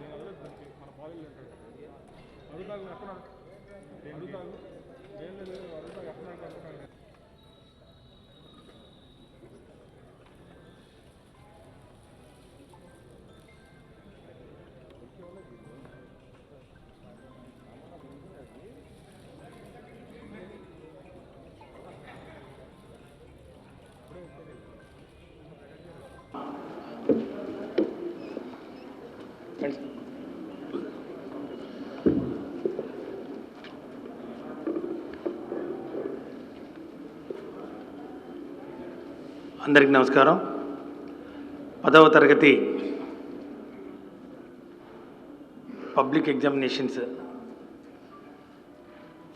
నేను అడగదు మన కాలేజీలో అడుగుతాను ఎక్కడ అడుగుతాను ఏం లేదు అడుగుతా ఎక్కడ అడుగుతాను అందరికీ నమస్కారం. 10వ తరగతి పబ్లిక్ ఎగ్జామినేషన్స్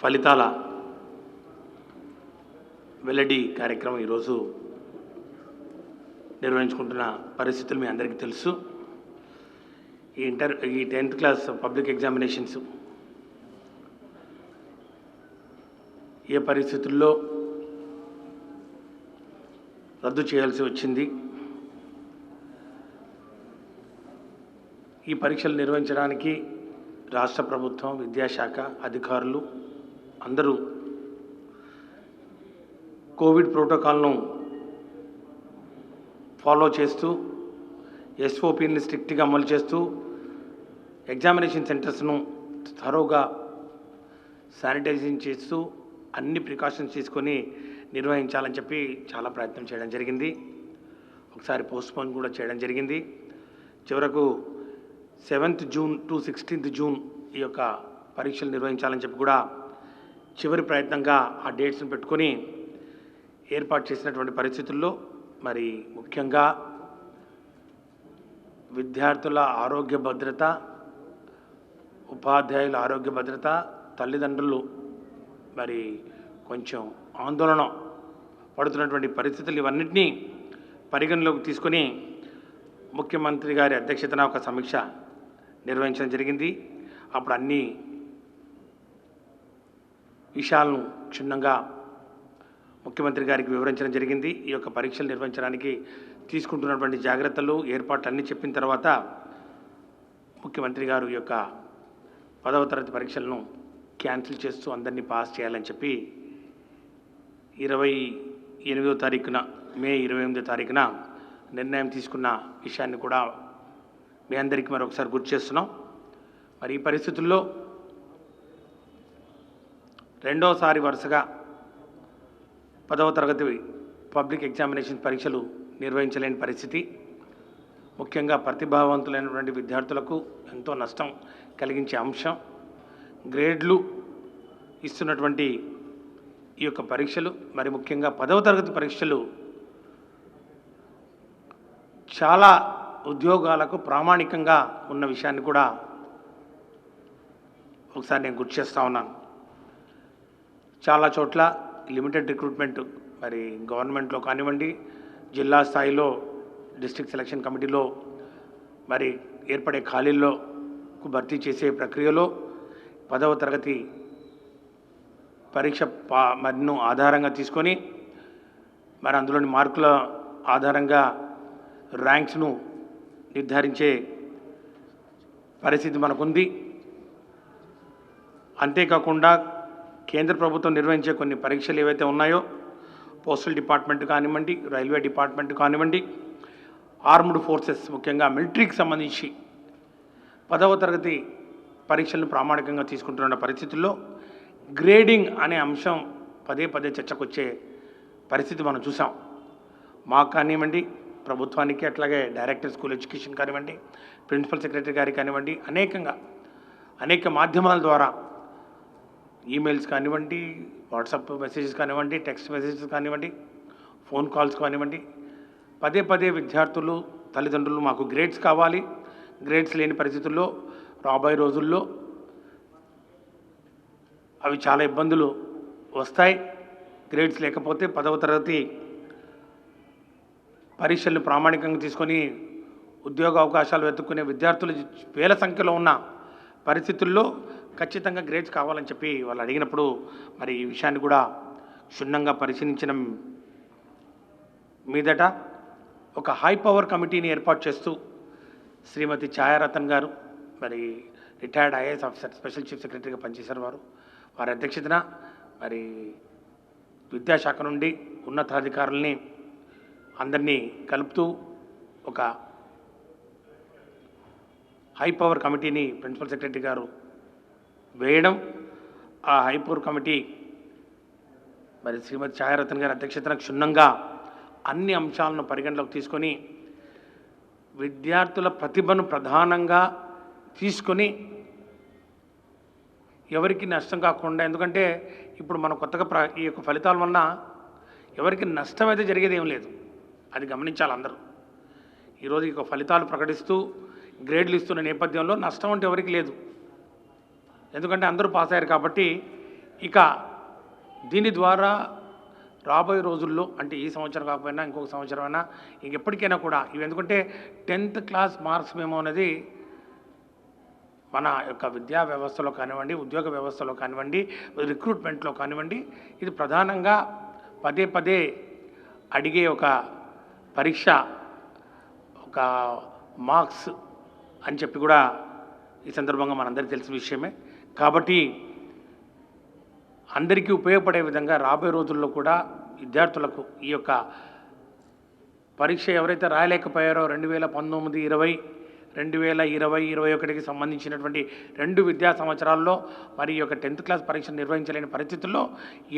ఫలితాల వెల్లడి కార్యక్రమం ఈరోజు నిర్వహించుకుంటున్న పరిస్థితులు మీ అందరికీ తెలుసు. ఈ 10th క్లాస్ పబ్లిక్ ఎగ్జామినేషన్స్ ఏ పరిస్థితుల్లో రద్దు చేయాల్సి వచ్చింది, ఈ పరీక్షలు నిర్వహించడానికి రాష్ట్ర ప్రభుత్వం, విద్యాశాఖ అధికారులు అందరూ కోవిడ్ ప్రోటోకాల్ను ఫాలో చేస్తూ ఎస్ఓపిని స్ట్రిక్ట్గా అమలు చేస్తూ ఎగ్జామినేషన్ సెంటర్స్ను థరోగా శానిటైజింగ్ చేస్తూ అన్ని ప్రికాషన్స్ తీసుకొని నిర్వహించాలని చెప్పి చాలా ప్రయత్నం చేయడం జరిగింది. ఒకసారి పోస్ట్పోన్ కూడా చేయడం జరిగింది. చివరకు 7th June to 16th June ఈ యొక్క పరీక్షలు నిర్వహించాలని చెప్పి కూడా చివరి ప్రయత్నంగా ఆ డేట్స్ను పెట్టుకొని ఏర్పాటు చేసినటువంటి పరిస్థితుల్లో మరి ముఖ్యంగా విద్యార్థుల ఆరోగ్య భద్రత, ఉపాధ్యాయుల ఆరోగ్య భద్రత, తల్లిదండ్రులు మరి కొంచెం ఆందోళన పడుతున్నటువంటి పరిస్థితులు ఇవన్నింటినీ పరిగణలోకి తీసుకొని ముఖ్యమంత్రి గారి అధ్యక్షతన ఒక సమీక్ష నిర్వహించడం జరిగింది. అప్పుడు అన్ని విషయాలను క్షుణ్ణంగా ముఖ్యమంత్రి గారికి వివరించడం జరిగింది. ఈ యొక్క పరీక్షలు నిర్వహించడానికి తీసుకుంటున్నటువంటి జాగ్రత్తలు, ఏర్పాట్లు అన్నీ చెప్పిన తర్వాత ముఖ్యమంత్రి గారు ఈ యొక్క 10వ తరగతి పరీక్షలను క్యాన్సిల్ చేస్తూ అందరినీ పాస్ చేయాలని చెప్పి 28వ తారీఖున మే 28వ తారీఖున నిర్ణయం తీసుకున్న విషయాన్ని కూడా మీ అందరికీ మరొకసారి గుర్తు చేస్తున్నాం. మరి ఈ పరిస్థితుల్లో రెండోసారి వరుసగా 10వ తరగతి పబ్లిక్ ఎగ్జామినేషన్ పరీక్షలు నిర్వహించలేని పరిస్థితి ముఖ్యంగా ప్రతిభావంతులైనటువంటి విద్యార్థులకు ఎంతో నష్టం కలిగించే అంశం. గ్రేడ్లు ఇస్తున్నటువంటి ఈ యొక్క పరీక్షలు మరి ముఖ్యంగా 10వ తరగతి పరీక్షలు చాలా ఉద్యోగాలకు ప్రామాణికంగా ఉన్న విషయాన్ని కూడా ఒకసారి నేను గుర్తు చేస్తూ ఉన్నాను. చాలా చోట్ల లిమిటెడ్ రిక్రూట్మెంట్ మరి గవర్నమెంట్లో కానివ్వండి, జిల్లా స్థాయిలో డిస్ట్రిక్ట్ సెలక్షన్ కమిటీలో మరి ఏర్పడే ఖాళీల్లో భర్తీ చేసే ప్రక్రియలో 10వ తరగతి పరీక్ష మరిను ఆధారంగా తీసుకొని మరి అందులోని మార్కుల ఆధారంగా ర్యాంక్స్ను నిర్ధారించే పరిస్థితి మనకుంది. అంతేకాకుండా కేంద్ర ప్రభుత్వం నిర్వహించే కొన్ని పరీక్షలు ఏవైతే ఉన్నాయో పోస్టల్ డిపార్ట్మెంట్ కానివ్వండి, రైల్వే డిపార్ట్మెంట్ కానివ్వండి, ఆర్మ్డ్ ఫోర్సెస్ ముఖ్యంగా మిలిటరీకి సంబంధించి 10వ తరగతి పరీక్షలను ప్రామాణికంగా తీసుకుంటున్న పరిస్థితుల్లో గ్రేడింగ్ అనే అంశం పదే చర్చకు వచ్చే పరిస్థితి మనం చూసాం. మాకు కానివ్వండి, ప్రభుత్వానికి, అట్లాగే డైరెక్టర్ స్కూల్ ఎడ్యుకేషన్ కానివ్వండి, ప్రిన్సిపల్ సెక్రటరీ గారికి కానివ్వండి, అనేక మాధ్యమాల ద్వారా ఈమెయిల్స్ కానివ్వండి, వాట్సాప్ మెసేజెస్ కానివ్వండి, టెక్స్ట్ మెసేజెస్ కానివ్వండి, ఫోన్ కాల్స్ కానివ్వండి, పదే విద్యార్థులు, తల్లిదండ్రులు మాకు గ్రేడ్స్ కావాలి, గ్రేడ్స్ లేని పరిస్థితుల్లో రాబోయే రోజుల్లో అవి చాలా ఇబ్బందులు వస్తాయి. గ్రేడ్స్ లేకపోతే 10వ తరగతి పరీక్షలను ప్రామాణికంగా తీసుకొని ఉద్యోగ అవకాశాలు వెతుక్కునే విద్యార్థులు వేల సంఖ్యలో ఉన్న పరిస్థితుల్లో ఖచ్చితంగా గ్రేడ్స్ కావాలని చెప్పి వాళ్ళు అడిగినప్పుడు మరి ఈ విషయాన్ని కూడా క్షుణ్ణంగా పరిశీలించిన మీదట ఒక హై పవర్ కమిటీని ఏర్పాటు చేస్తూ శ్రీమతి ఛాయారతన్ గారు, మరి retired IAS officer special chief సెక్రటరీగా పనిచేశారు వారి అధ్యక్షతన మరి విద్యాశాఖ నుండి ఉన్నతాధికారుల్ని అందరినీ కలుపుతూ ఒక హై పవర్ కమిటీని ప్రిన్సిపల్ సెక్రటరీ గారు వేయడం, ఆ హై పవర్ కమిటీ మరి శ్రీమతి ఛాయారత్న గారి అధ్యక్షతన క్షుణ్ణంగా అన్ని అంశాలను పరిగణలోకి తీసుకొని విద్యార్థుల ప్రతిభను ప్రధానంగా తీసుకొని ఎవరికి నష్టం కాకుండా, ఎందుకంటే ఇప్పుడు మనం కొత్తగా ఈ యొక్క ఫలితాల వలన ఎవరికి నష్టం అయితే జరిగేది ఏం లేదు, అది గమనించాలి అందరూ. ఈరోజు ఈ ఫలితాలు ప్రకటిస్తూ గ్రేడ్లు ఇస్తున్న నేపథ్యంలో నష్టం అంటే ఎవరికి లేదు, ఎందుకంటే అందరూ పాస్ అయ్యారు కాబట్టి. ఇక దీని ద్వారా రాబోయే రోజుల్లో, అంటే ఈ సంవత్సరం కాకపోయినా ఇంకొక సంవత్సరం అయినా ఇంకెప్పటికైనా కూడా ఇవి, ఎందుకంటే 10th క్లాస్ మార్క్స్ మేము అనేది మన యొక్క విద్యా వ్యవస్థలో కానివ్వండి, ఉద్యోగ వ్యవస్థలో కానివ్వండి, రిక్రూట్మెంట్లో కానివ్వండి, ఇది ప్రధానంగా పదే పదే అడిగే ఒక పరీక్ష, ఒక మార్క్స్ అని చెప్పి కూడా ఈ సందర్భంగా మనందరికీ తెలిసిన విషయమే. కాబట్టి అందరికీ ఉపయోగపడే విధంగా రాబోయే రోజుల్లో కూడా విద్యార్థులకు ఈ యొక్క పరీక్ష ఎవరైతే రాయలేకపోయారో 2019, 20, 2020, 2021కి సంబంధించినటువంటి 2 విద్యా సంవత్సరాల్లో మరి ఈ యొక్క 10th క్లాస్ పరీక్ష నిర్వహించలేని పరిస్థితుల్లో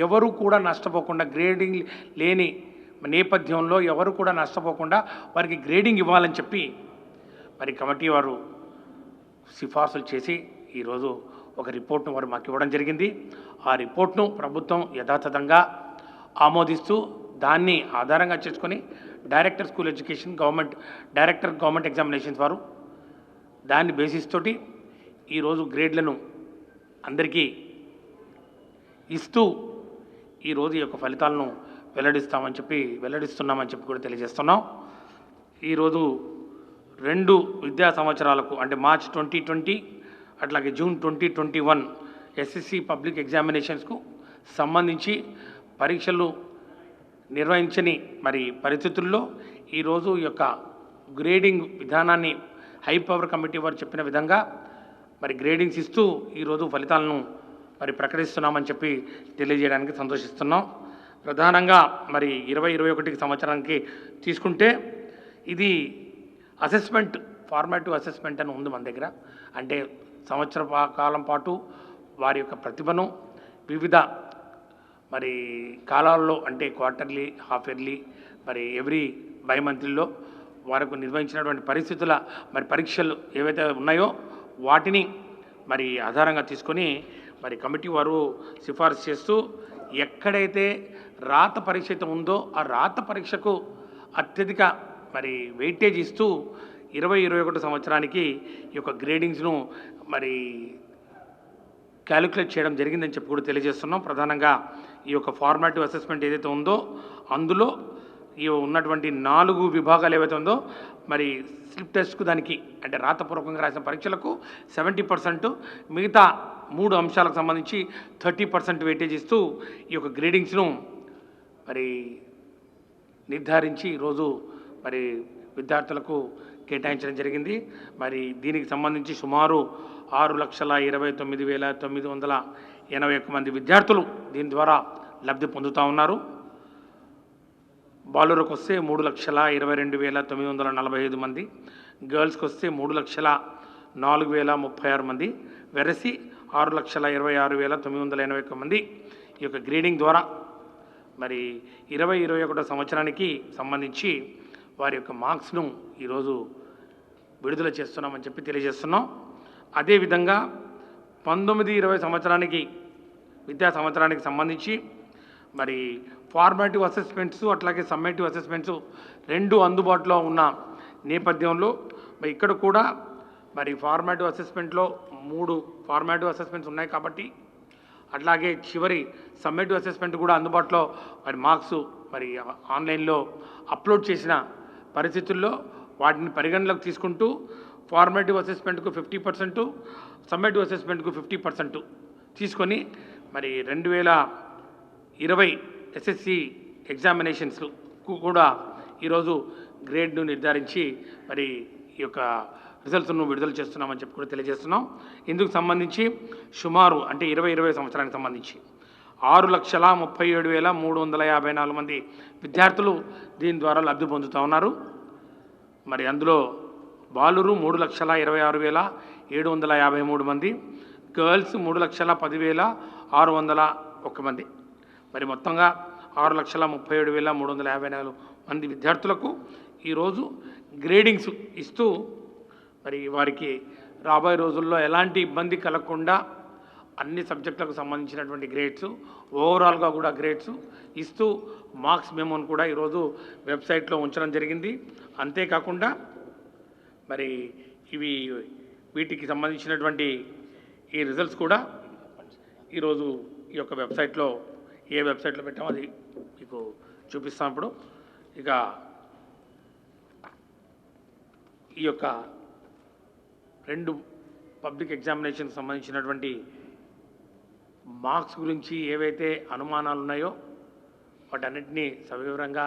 ఎవరు కూడా నష్టపోకుండా, గ్రేడింగ్ లేని నేపథ్యంలో ఎవరు కూడా నష్టపోకుండా వారికి గ్రేడింగ్ ఇవ్వాలని చెప్పి మరి కమిటీ వారు సిఫార్సులు చేసి ఈరోజు ఒక రిపోర్ట్ను వారు మాకు ఇవ్వడం జరిగింది. ఆ రిపోర్ట్ను ప్రభుత్వం యథాతథంగా ఆమోదిస్తూ దాన్ని ఆధారంగా చేసుకొని director school education government examinations వారు దాన్ని బేసిస్ తోటి ఈరోజు గ్రేడ్లను అందరికీ ఇస్తూ ఈరోజు ఈ యొక్క ఫలితాలను వెల్లడిస్తున్నామని చెప్పి కూడా తెలియజేస్తున్నాం. ఈరోజు 2 విద్యా సంవత్సరాలకు, అంటే మార్చ్ 2020 అట్లాగే జూన్ 2021 ఎస్ఎస్సి పబ్లిక్ ఎగ్జామినేషన్స్కు సంబంధించి పరీక్షలు నిర్వహించని మరి పరిస్థితుల్లో ఈరోజు ఈ యొక్క గ్రేడింగ్ విధానాన్ని హై పవర్ కమిటీ వారు చెప్పిన విధంగా మరి గ్రేడింగ్స్ ఇస్తూ ఈరోజు ఫలితాలను మరి ప్రకటిస్తున్నామని చెప్పి తెలియజేయడానికి సంతోషిస్తున్నాం. ప్రధానంగా మరి 2021 సంవత్సరానికి తీసుకుంటే ఇది అసెస్మెంట్, ఫార్మాటివ్ అసెస్మెంట్ అని ఉంది మన దగ్గర. అంటే సంవత్సర కాలం పాటు వారి యొక్క ప్రతిభను వివిధ మరి కాలాల్లో, అంటే క్వార్టర్లీ, హాఫ్ ఇయర్లీ, మరి ఎవ్రీ బైమంత్లీలో వారికి నిర్వహించినటువంటి పరిస్థితుల మరి పరీక్షలు ఏవైతే ఉన్నాయో వాటిని మరి ఆధారంగా తీసుకొని మరి కమిటీ వారు సిఫార్సు చేస్తూ ఎక్కడైతే రాత పరీక్ష అయితే ఉందో ఆ రాత పరీక్షకు అత్యధిక మరి వెయిటేజ్ ఇస్తూ 2021 సంవత్సరానికి ఈ యొక్క గ్రేడింగ్స్ను మరి క్యాలిక్యులేట్ చేయడం జరిగిందని చెప్పి కూడా తెలియజేస్తున్నాం. ప్రధానంగా ఈ యొక్క ఫార్మాటివ్ అసెస్మెంట్ ఏదైతే ఉందో అందులో ఈ ఉన్నటువంటి 4 విభాగాలు ఏవైతే ఉందో మరి స్లిప్ టెస్ట్కు దానికి, అంటే రాతపూర్వకంగా రాసిన పరీక్షలకు 70%, మిగతా 3 అంశాలకు సంబంధించి 30% వెయిటేజ్ ఇస్తూ ఈ యొక్క గ్రేడింగ్స్ను మరి నిర్ధారించి ఈరోజు మరి విద్యార్థులకు కేటాయించడం జరిగింది. మరి దీనికి సంబంధించి సుమారు 6,29,981 మంది విద్యార్థులు దీని ద్వారా లబ్ధి పొందుతూ ఉన్నారు. బాలురకు వస్తే 3,22,945 మంది, గర్ల్స్కి వస్తే 3,04,036 మంది, వెరసి 6,26,981 మంది ఈ యొక్క గ్రేడింగ్ ద్వారా మరి 2021 సంవత్సరానికి సంబంధించి వారి యొక్క మార్క్స్ను ఈరోజు విడుదల చేస్తున్నామని చెప్పి తెలియజేస్తున్నాం. అదేవిధంగా 19-20 సంవత్సరానికి విద్యా సంవత్సరానికి సంబంధించి మరి ఫార్మాటివ్ అసెస్మెంట్స్ అట్లాగే సమ్మేటివ్ అసెస్మెంట్స్ 2 అందుబాటులో ఉన్న నేపథ్యంలో మరి ఇక్కడ కూడా మరి ఫార్మాటివ్ అసెస్మెంట్లో 3 ఫార్మాటివ్ అసెస్మెంట్స్ ఉన్నాయి కాబట్టి, అట్లాగే చివరి సమ్మేటివ్ అసెస్మెంట్ కూడా అందుబాటులో మరి మార్క్స్ మరి ఆన్లైన్లో అప్లోడ్ చేసిన పరిస్థితుల్లో వాటిని పరిగణలోకి తీసుకుంటూ ఫార్మాటివ్ అసెస్మెంట్కు 50%, సమ్మేటివ్ అసెస్మెంట్కు 50% తీసుకొని మరి 2020 ఎస్ఎస్సి ఎగ్జామినేషన్స్కు కూడా ఈరోజు గ్రేడ్ను నిర్ధారించి మరి ఈ యొక్క రిజల్ట్స్ను విడుదల చేస్తున్నామని చెప్పి కూడా తెలియజేస్తున్నాం. ఇందుకు సంబంధించి సుమారు అంటే 2020 సంవత్సరానికి సంబంధించి 6,37,354 మంది విద్యార్థులు దీని ద్వారా లబ్ధి పొందుతూ ఉన్నారు. మరి అందులో బాలురు 3,26,753 మంది, గర్ల్స్ 3,10,601 మంది. మరి మొత్తంగా 6,37,354 మంది విద్యార్థులకు ఈరోజు గ్రేడింగ్స్ ఇస్తూ మరి వారికి రాబోయే రోజుల్లో ఎలాంటి ఇబ్బంది కలగకుండా అన్ని సబ్జెక్టులకు సంబంధించినటువంటి గ్రేడ్స్, ఓవరాల్గా కూడా గ్రేడ్స్ ఇస్తూ మార్క్స్ మెమోను కూడా ఈరోజు వెబ్సైట్లో ఉంచడం జరిగింది. అంతేకాకుండా మరి వీటికి సంబంధించినటువంటి ఈ రిజల్ట్స్ కూడా ఈరోజు ఈ యొక్క వెబ్సైట్లో ఏ వెబ్సైట్లో పెట్టామో అది మీకు చూపిస్తాం. ఇప్పుడు ఇక ఈ యొక్క 2 పబ్లిక్ ఎగ్జామినేషన్కి సంబంధించినటువంటి మార్క్స్ గురించి ఏవైతే అనుమానాలు ఉన్నాయో వాటన్నిటినీ సవివరంగా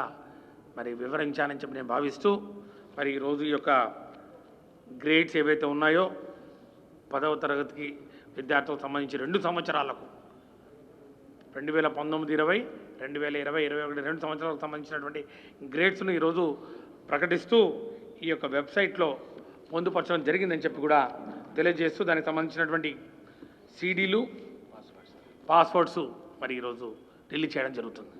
మరి వివరించాలని చెప్పి నేను భావిస్తూ మరి ఈరోజు ఈ యొక్క గ్రేడ్స్ ఏవైతే ఉన్నాయో 10వ తరగతికి విద్యార్థులకు సంబంధించి 2 సంవత్సరాలకు 2019-20, 2020-21 2 సంవత్సరాలకు సంబంధించినటువంటి గ్రేడ్స్ను ఈరోజు ప్రకటిస్తూ ఈ యొక్క వెబ్సైట్లో పొందుపరచడం జరిగిందని చెప్పి కూడా తెలియజేస్తూ దానికి సంబంధించినటువంటి సీడీలు, పాస్వర్డ్స్ మరి ఈరోజు రిలీజ్ చేయడం జరుగుతుంది.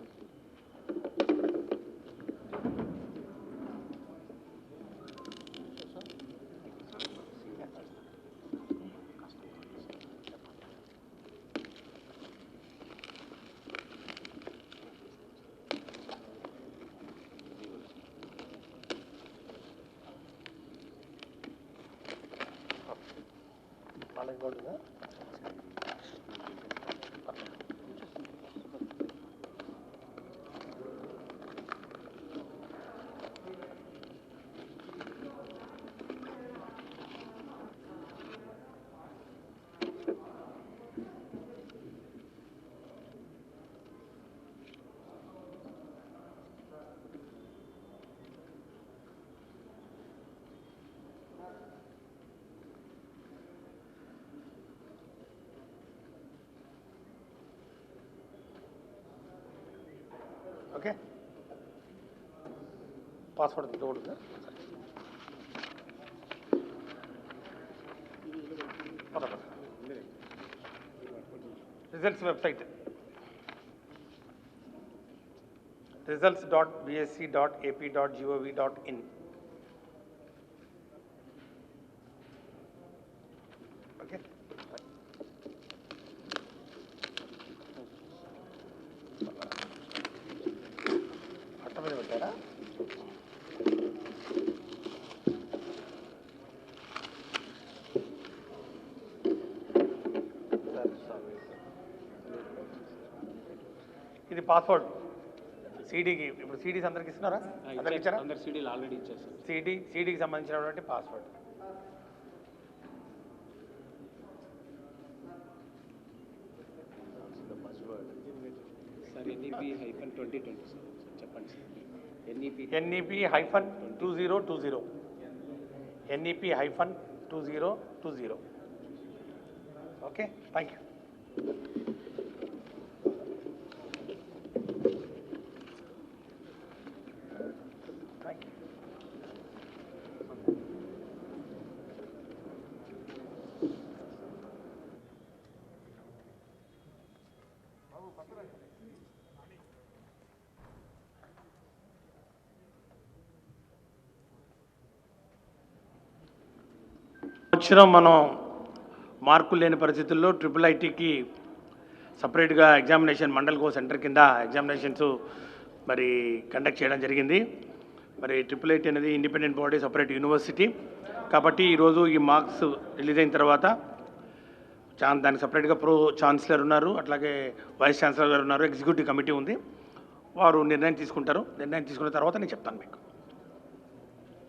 ఓకే, పాస్వర్డ్ చూడదు రిజల్ట్స్ వెబ్సైట్ results.bsc.ap.gov.in. ఓకే, అట్ట మీద పెట్టారా? ఇది పాస్వర్డ్ సీడీకి. ఇప్పుడు సీడీస్ అందరికి ఇస్తున్నారా? అందరికి ఇచ్చారా? అందరు సీడీలు ఆల్రెడీ ఇచ్చేసారు. సీడీకి సంబంధించినటువంటి పాస్వర్డ్. సార్ NEP-2020 సార్ చెప్పండి sir. NEP-2020. NEP-2020. Okay, thank you. సంవత్సరం మనం మార్కులు లేని పరిస్థితుల్లో IIITకి సపరేట్గా ఎగ్జామినేషన్ మండల్కో సెంటర్ కింద ఎగ్జామినేషన్స్ మరి కండక్ట్ చేయడం జరిగింది. మరి IIIT అనేది ఇండిపెండెంట్ బాడీ, సపరేట్ యూనివర్సిటీ కాబట్టి ఈరోజు ఈ మార్క్స్ రిలీజ్ అయిన తర్వాత దానికి సపరేట్గా ఛాన్సలర్ ఉన్నారు, అట్లాగే వైస్ ఛాన్సలర్ గారు ఉన్నారు, ఎగ్జిక్యూటివ్ కమిటీ ఉంది. వారు నిర్ణయం తీసుకుంటారు. నిర్ణయం తీసుకున్న తర్వాత నేను చెప్తాను మీకు.